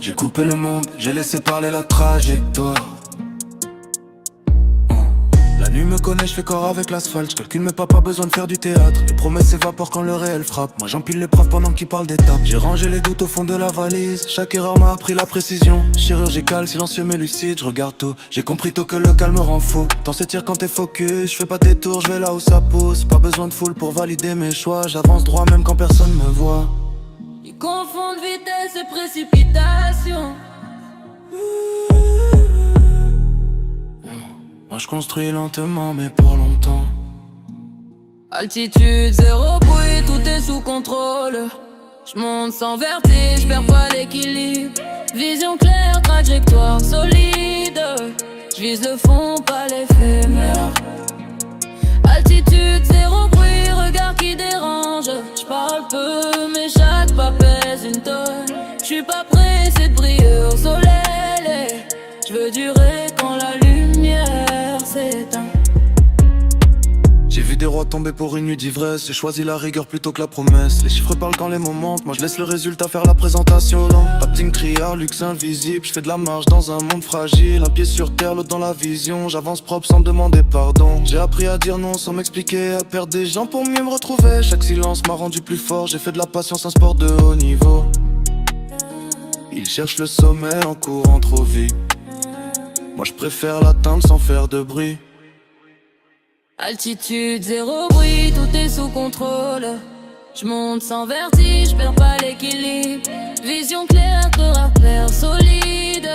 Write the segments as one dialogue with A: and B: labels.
A: J'ai coupé le monde, j'ai laissé parler la trajectoire. La nuit me connaît, je fais corps avec l'asphalte. Je calcule mes pas, pas besoin de faire du théâtre. Les promesses s'évaporent quand le réel frappe. Moi j'empile l'épreuve pendant qu'ils parlent d'étapes. J'ai rangé les doutes au fond de la valise. Chaque erreur m'a appris la précision. Chirurgical, silencieux mais lucide, je regarde tout. J'ai compris tôt que le calme rend fou. Temps s'étire quand t'es focus. Je fais pas des tours, je vais là où ça pousse. Pas besoin de foule pour valider mes choix. J'avance droit même quand personne me voit.
B: Ils confondent vitesse et précipitation.
A: Moi je construis lentement mais pour longtemps.
B: Altitude, zéro bruit, tout est sous contrôle. Je monte sans vertige, perds pas l'équilibre. Vision claire, trajectoire solide. Je vise le fond, pas l'éphémère. Altitude, zéro bruit, regard qui dérange. Je parle peu, mais chaque pas pèse une tonne. Je suis pas pressé de briller au soleil. Je veux durer quand la lumière s'éteint.
A: J'ai vu des rois tomber pour une nuit d'ivresse. J'ai choisi la rigueur plutôt que la promesse. Les chiffres parlent quand les mots manquent. Moi je laisse le résultat faire la présentation. Pas de team criard, luxe invisible. Je fais de la marche dans un monde fragile. Un pied sur terre, l'autre dans la vision. J'avance propre sans demander pardon. J'ai appris à dire non sans m'expliquer. À perdre des gens pour mieux me retrouver. Chaque silence m'a rendu plus fort. J'ai fait de la patience un sport de haut niveau. Ils cherchent le sommet en courant trop vite. Moi je préfère l'atteindre sans faire de bruit.
B: Altitude, zéro bruit, tout est sous contrôle. Je monte sans vertige, perds pas l'équilibre. Vision claire, caractère solide.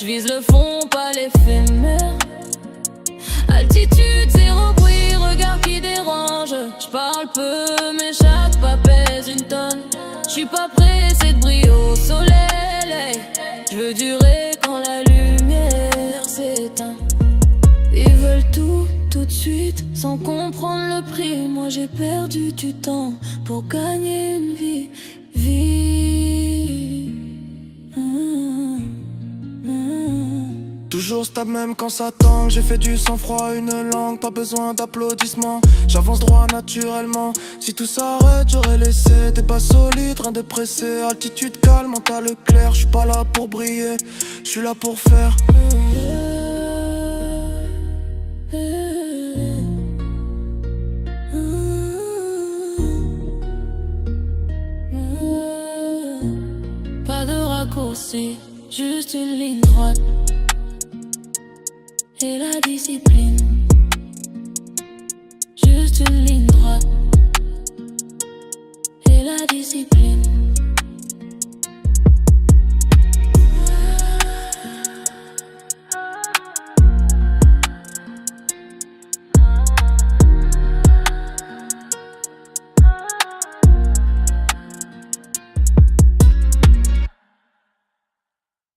B: Je vise le fond, pas l'éphémère. Altitude, zéro bruit, regard qui dérange. Je parle peu, mais chaque pas pèse une tonne. Je suis pas pressé de briller au soleil. Je veux durer quand la lumière s'éteint. Ils veulent tout de suite, sans comprendre le prix. Moi j'ai perdu du temps pour gagner une vie.
A: Toujours stable même quand ça tangue. J'ai fait du sang-froid une langue. Pas besoin d'applaudissements. J'avance droit naturellement. Si tout s'arrête j'aurais laissé des pas solides, rien de pressé. Altitude calme, mental clair. J'suis pas là pour briller, j'suis là pour faire.
B: Pas de raccourci, juste une ligne droite. Et la discipline. Juste une ligne droite. Et la discipline.